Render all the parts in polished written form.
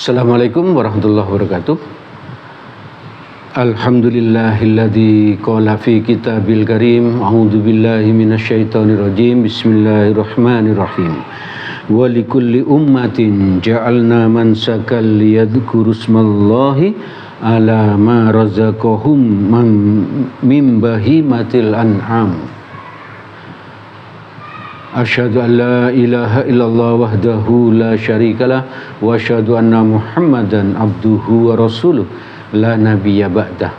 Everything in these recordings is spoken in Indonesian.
Assalamualaikum warahmatullahi wabarakatuh. Alhamdulillahilladzi qala fi kitabil karim a'udzu billahi minasyaitonir rajim. Bismillahirrahmanirrahim. Wa likulli ummatin ja'alna mansakal liyadhkuru ismallahi ala ma razaqahum min bahimatil an'am. Asyhadu an la ilaha illallah wahdahu la syarikalah wa asyhadu anna Muhammadan abduhu wa rasuluh la nabiyya ba'dah.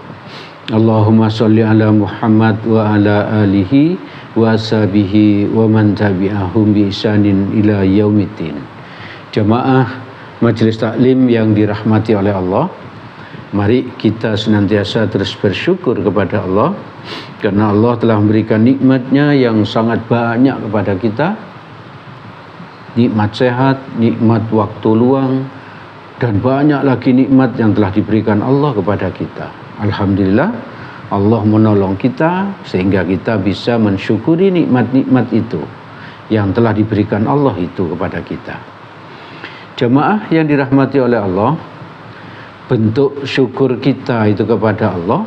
Allahumma shalli ala Muhammad wa ala alihi wa ashabihi wa man tabi'ahum bi ihsanin ila yaumiddin. Jamaah majelis taklim yang dirahmati oleh Allah, mari kita senantiasa terus bersyukur kepada Allah karena Allah telah memberikan nikmatnya yang sangat banyak kepada kita. Nikmat sehat, nikmat waktu luang, dan banyak lagi nikmat yang telah diberikan Allah kepada kita. Alhamdulillah, Allah menolong kita sehingga kita bisa mensyukuri nikmat-nikmat itu yang telah diberikan Allah itu kepada kita. Jemaah yang dirahmati oleh Allah, bentuk syukur kita itu kepada Allah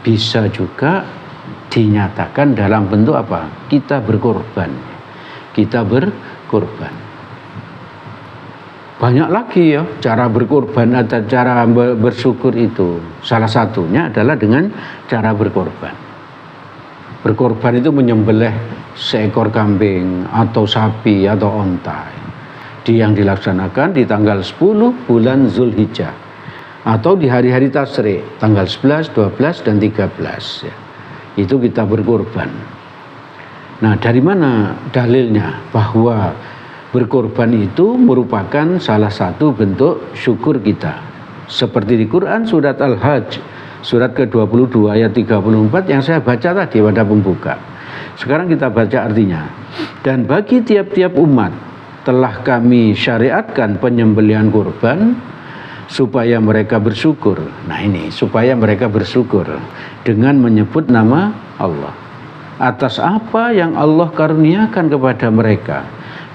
bisa juga dinyatakan dalam bentuk apa? Kita berkorban. Kita berkorban. Banyak lagi ya cara berkorban atau cara bersyukur itu. Salah satunya adalah dengan cara berkorban. Berkorban itu menyembelih seekor kambing atau sapi atau onta. Yang dilaksanakan di tanggal 10 bulan Zulhijjah atau di hari-hari tasyrik tanggal 11, 12 dan 13 ya. Itu kita berkorban. Nah, dari mana dalilnya bahwa berkorban itu merupakan salah satu bentuk syukur kita? Seperti di Quran surat Al-Hajj surat ke-22 ayat 34 yang saya baca tadi pada pembuka. Sekarang kita baca artinya. Dan bagi tiap-tiap umat telah kami syariatkan penyembelihan kurban supaya mereka bersyukur. Nah ini, supaya mereka bersyukur dengan menyebut nama Allah atas apa yang Allah karuniakan kepada mereka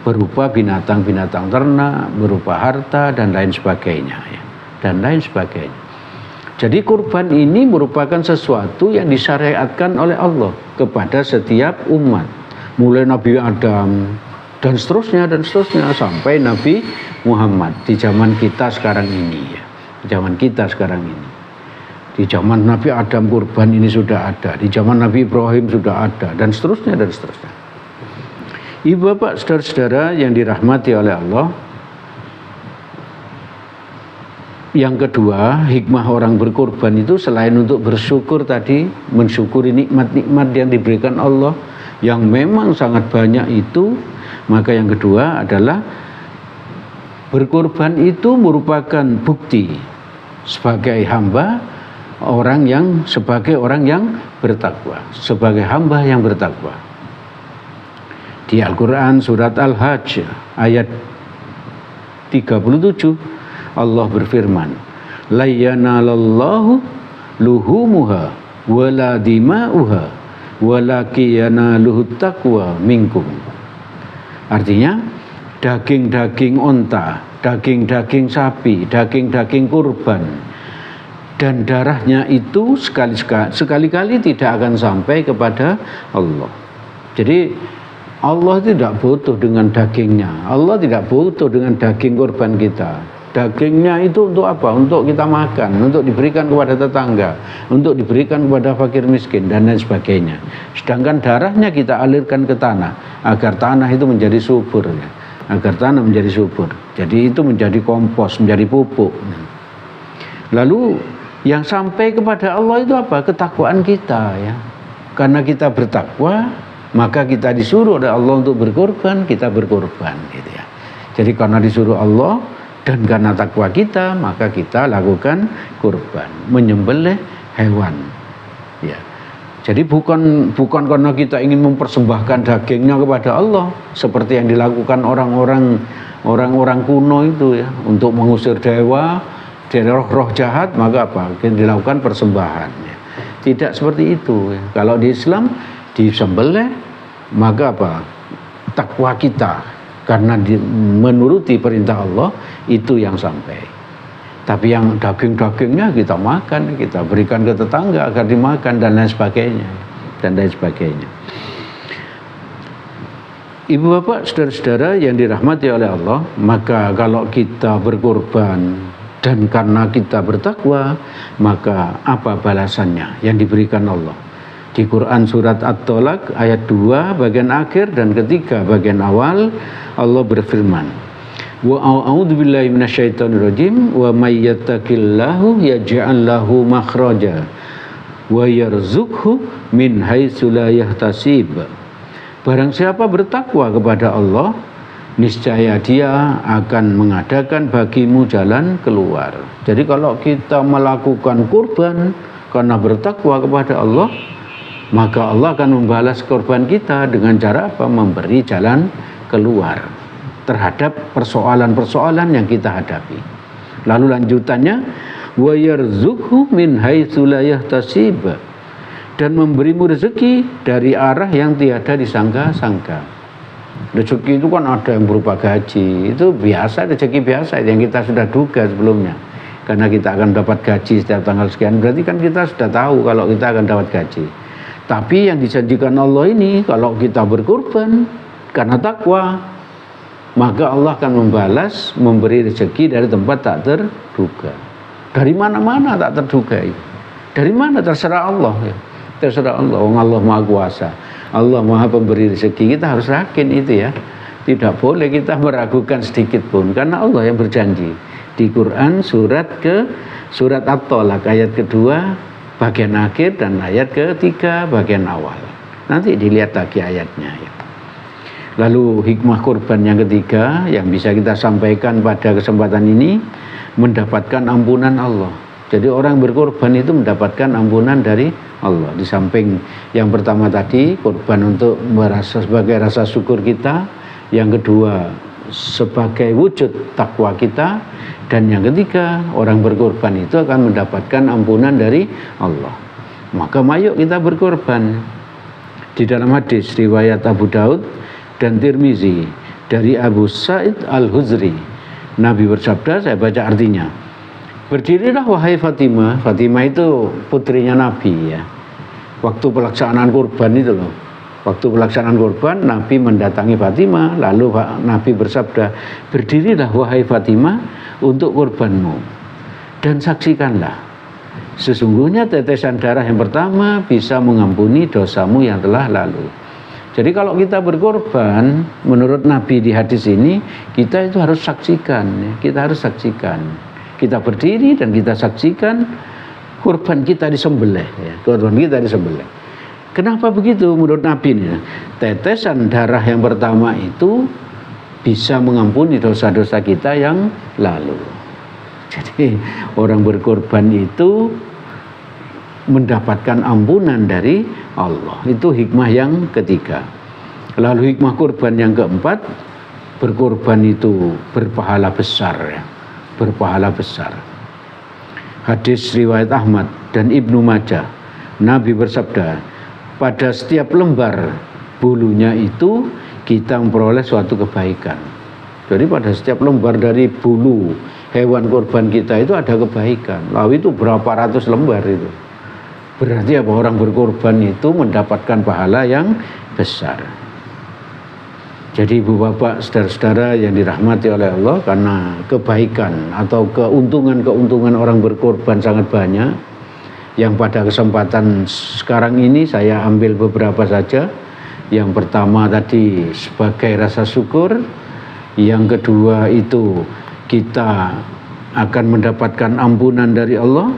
berupa binatang-binatang ternak, berupa harta dan lain sebagainya ya. Dan lain sebagainya. Jadi kurban ini merupakan sesuatu yang disyariatkan oleh Allah kepada setiap umat, mulai Nabi Adam dan seterusnya sampai Nabi Muhammad di zaman kita sekarang ini ya. Di zaman kita sekarang ini. Di zaman Nabi Adam kurban ini sudah ada, di zaman Nabi Ibrahim sudah ada dan seterusnya dan seterusnya. Ibu bapak saudara-saudara yang dirahmati oleh Allah. Yang kedua, hikmah orang berkorban itu selain untuk bersyukur tadi, mensyukuri nikmat-nikmat yang diberikan Allah yang memang sangat banyak itu, maka yang kedua adalah berkorban itu merupakan bukti sebagai hamba sebagai orang yang bertakwa, sebagai hamba yang bertakwa. Di Al-Quran surat Al-Hajj ayat 37 Allah berfirman, la yanalallahu luhumuha wala dima'uha walaki yanaluhut taqwa minkum. Artinya daging-daging onta, daging-daging sapi, daging-daging kurban dan darahnya itu sekali-kali tidak akan sampai kepada Allah. Jadi Allah tidak butuh dengan dagingnya. Allah tidak butuh dengan daging kurban kita. Dagingnya itu untuk apa? Untuk kita makan, untuk diberikan kepada tetangga, untuk diberikan kepada fakir miskin dan lain sebagainya. Sedangkan darahnya kita alirkan ke tanah agar tanah itu menjadi subur ya. Agar tanah menjadi subur. Jadi itu menjadi kompos, menjadi pupuk. Lalu yang sampai kepada Allah itu apa? Ketakwaan kita ya. Karena kita bertakwa, maka kita disuruh oleh Allah untuk berkorban, kita berkorban gitu ya. Jadi karena disuruh Allah dan karena takwa kita, maka kita lakukan kurban, menyembelih hewan. Ya. Jadi bukan karena kita ingin mempersembahkan dagingnya kepada Allah seperti yang dilakukan orang-orang kuno itu ya, untuk mengusir dewa, roh-roh jahat, maka apa? Dilakukan persembahan. Ya. Tidak seperti itu. Ya. Kalau di Islam disembelih, maka apa? Takwa kita karena menuruti perintah Allah itu yang sampai. Tapi yang daging-dagingnya kita makan, kita berikan ke tetangga agar dimakan dan lain sebagainya, dan lain sebagainya. Ibu bapak, saudara-saudara yang dirahmati oleh Allah, maka kalau kita berkorban dan karena kita bertakwa, maka apa balasannya yang diberikan Allah? Di Quran surat At-Tolak ayat 2 bagian akhir dan ketiga bagian awal, Allah berfirman, wa a'udzubillahi minasyaitonirrajim, wa may yattaqillahu yaj'al lahu makhraja wa yarzuqhu min haitsu la yahtasib. Barang siapa bertakwa kepada Allah, niscaya dia akan mengadakan bagimu jalan keluar. Jadi kalau kita melakukan kurban karena bertakwa kepada Allah, maka Allah akan membalas korban kita dengan cara apa? Memberi jalan keluar terhadap persoalan-persoalan yang kita hadapi. Lalu lanjutannya, wa yarzuqhu min haitsu la yahtasib, dan memberimu rezeki dari arah yang tiada disangka-sangka. Rezeki itu kan ada yang berupa gaji, itu biasa, rezeki biasa yang kita sudah duga sebelumnya. Karena kita akan dapat gaji setiap tanggal sekian, berarti kan kita sudah tahu kalau kita akan dapat gaji. Tapi yang dijanjikan Allah ini, kalau kita berkorban karena takwa, maka Allah akan membalas, memberi rezeki dari tempat tak terduga. Dari mana-mana tak terduga itu. Dari mana? Terserah Allah ya. Terserah Allah. Allah Maha Kuasa. Allah Maha Pemberi rezeki. Kita harus yakin itu ya. Tidak boleh kita meragukan sedikit pun, karena Allah yang berjanji. Di Quran surat At-Tolak ayat kedua bagian akhir dan ayat ketiga bagian awal. Nanti dilihat lagi ayatnya ya. Lalu hikmah kurban yang ketiga yang bisa kita sampaikan pada kesempatan ini, mendapatkan ampunan Allah. Jadi orang berkorban itu mendapatkan ampunan dari Allah. Di samping yang pertama tadi, korban untuk sebagai rasa syukur kita, yang kedua sebagai wujud takwa kita, dan yang ketiga orang berkorban itu akan mendapatkan ampunan dari Allah. Maka mayuk kita berkorban. Di dalam hadis riwayat Abu Daud dan Tirmizi dari Abu Sa'id Al-Hudri, Nabi bersabda, saya baca artinya, berdirilah wahai Fatimah. Fatimah itu putrinya Nabi ya. Waktu pelaksanaan kurban itu loh. Waktu pelaksanaan kurban, Nabi mendatangi Fatimah, lalu Nabi bersabda, berdirilah wahai Fatimah untuk kurbanmu dan saksikanlah, sesungguhnya tetesan darah yang pertama bisa mengampuni dosamu yang telah lalu. Jadi kalau kita berkorban, menurut Nabi di hadis ini, kita itu harus saksikan ya. Kita harus saksikan. Kita berdiri dan kita saksikan kurban kita disembelih ya. Kurban kita disembelih. Kenapa begitu menurut Nabi ini? Tetesan darah yang pertama itu bisa mengampuni dosa-dosa kita yang lalu. Jadi orang berkorban itu mendapatkan ampunan dari Allah. Itu hikmah yang ketiga. Lalu hikmah kurban yang keempat, berkorban itu berpahala besar ya. Berpahala besar. Hadis riwayat Ahmad dan Ibnu Majah, Nabi bersabda, pada setiap lembar bulunya itu kita memperoleh suatu kebaikan. Jadi pada setiap lembar dari bulu hewan kurban kita itu ada kebaikan. Lalu itu berapa ratus lembar itu. Berarti apa? Orang berkorban itu mendapatkan pahala yang besar. Jadi ibu bapak, saudara-saudara yang dirahmati oleh Allah, karena kebaikan atau keuntungan orang berkorban sangat banyak. Yang pada kesempatan sekarang ini saya ambil beberapa saja. Yang pertama tadi sebagai rasa syukur. Yang kedua itu kita akan mendapatkan ampunan dari Allah.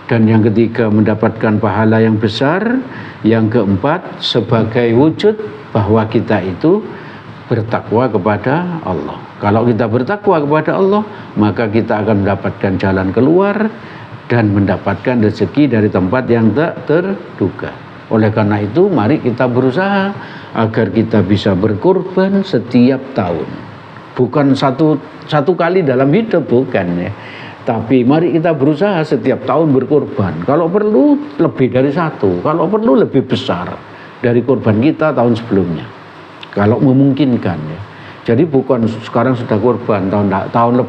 Dan yang ketiga mendapatkan pahala yang besar. Yang keempat sebagai wujud bahwa kita itu bertakwa kepada Allah. Kalau kita bertakwa kepada Allah, maka kita akan mendapatkan jalan keluar dan mendapatkan rezeki dari tempat yang tak terduga. Oleh karena itu, mari kita berusaha agar kita bisa berkorban setiap tahun. Bukan satu kali dalam hidup, bukan ya. Tapi mari kita berusaha setiap tahun berkorban. Kalau perlu lebih dari satu, kalau perlu lebih besar dari korban kita tahun sebelumnya. Kalau memungkinkan ya. Jadi bukan sekarang sudah kurban, tahun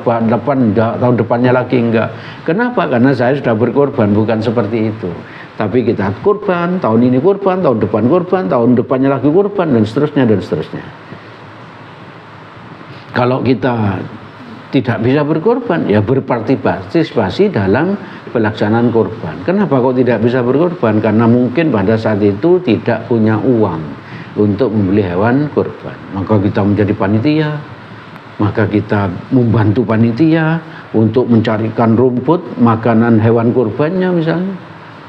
depannya lagi enggak. Kenapa? Karena saya sudah berkorban, bukan seperti itu. Tapi kita kurban, tahun ini kurban, tahun depan kurban, tahun depannya lagi kurban, dan seterusnya dan seterusnya. Kalau kita tidak bisa berkorban, ya berpartisipasi dalam pelaksanaan kurban. Kenapa kok tidak bisa berkorban? Karena mungkin pada saat itu tidak punya uang untuk membeli hewan kurban. Maka kita menjadi panitia, maka kita membantu panitia untuk mencarikan rumput, makanan hewan kurbannya misalnya.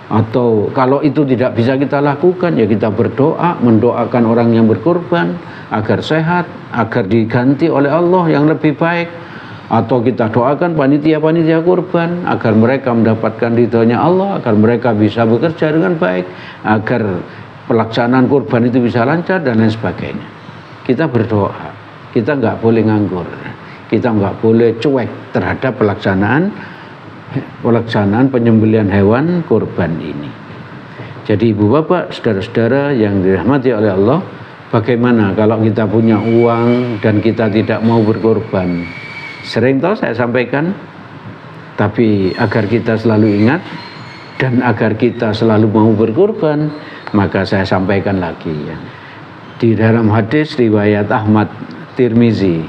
Atau kalau itu tidak bisa kita lakukan, ya kita berdoa, mendoakan orang yang berkorban agar sehat, agar diganti oleh Allah yang lebih baik. Atau kita doakan panitia-panitia kurban agar mereka mendapatkan ridhonya Allah, agar mereka bisa bekerja dengan baik, agar pelaksanaan kurban itu bisa lancar dan lain sebagainya. Kita berdoa, kita nggak boleh nganggur, kita nggak boleh cuek terhadap pelaksanaan penyembelihan hewan kurban ini. Jadi ibu bapak, saudara-saudara yang dirahmati oleh Allah, bagaimana kalau kita punya uang dan kita tidak mau berkorban? Sering tahu saya sampaikan, tapi agar kita selalu ingat dan agar kita selalu mau berkorban, maka saya sampaikan lagi ya. Di dalam hadis riwayat Ahmad, Tirmizi,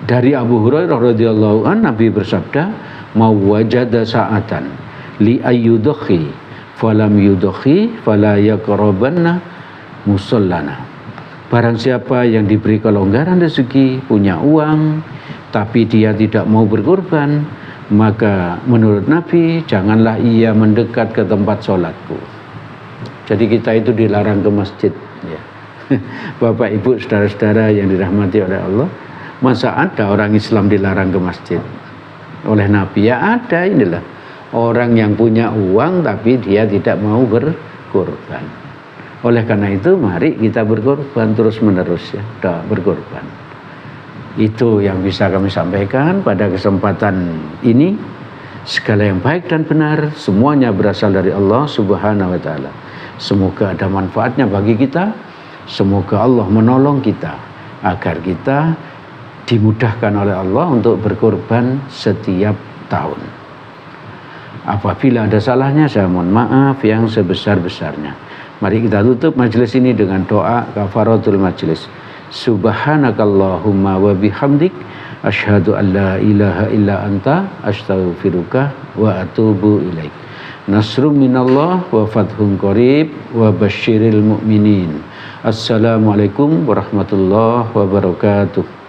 dari Abu Hurairah radhiyallahu anhu, Nabi bersabda, "Mau wajada sa'atan li ayyudhi falam yudhi fala yaqrabanna musallana." Barang siapa yang diberi kelonggaran rezeki, punya uang, tapi dia tidak mau berkorban, maka menurut Nabi, janganlah ia mendekat ke tempat sholatku. Jadi kita itu dilarang ke masjid ya. Bapak ibu saudara-saudara yang dirahmati oleh Allah, masa ada orang Islam dilarang ke masjid oleh Nabi? Ya ada, inilah orang yang punya uang tapi dia tidak mau berkorban. Oleh karena itu mari kita berkorban terus menerus ya, berkorban. Itu yang bisa kami sampaikan pada kesempatan ini. Segala yang baik dan benar semuanya berasal dari Allah Subhanahu wa taala. Semoga ada manfaatnya bagi kita. Semoga Allah menolong kita agar kita dimudahkan oleh Allah untuk berkorban setiap tahun. Apabila ada salahnya, saya mohon maaf yang sebesar-besarnya. Mari kita tutup majelis ini dengan doa kafaratul majelis. Subhanakallahumma wa bihamdik asyhadu an la ilaha illa anta astaghfiruka wa atubu ilaik. Nasrum minallah wa fathun qarib wa basyiril mu'minin. Assalamualaikum warahmatullahi wabarakatuh.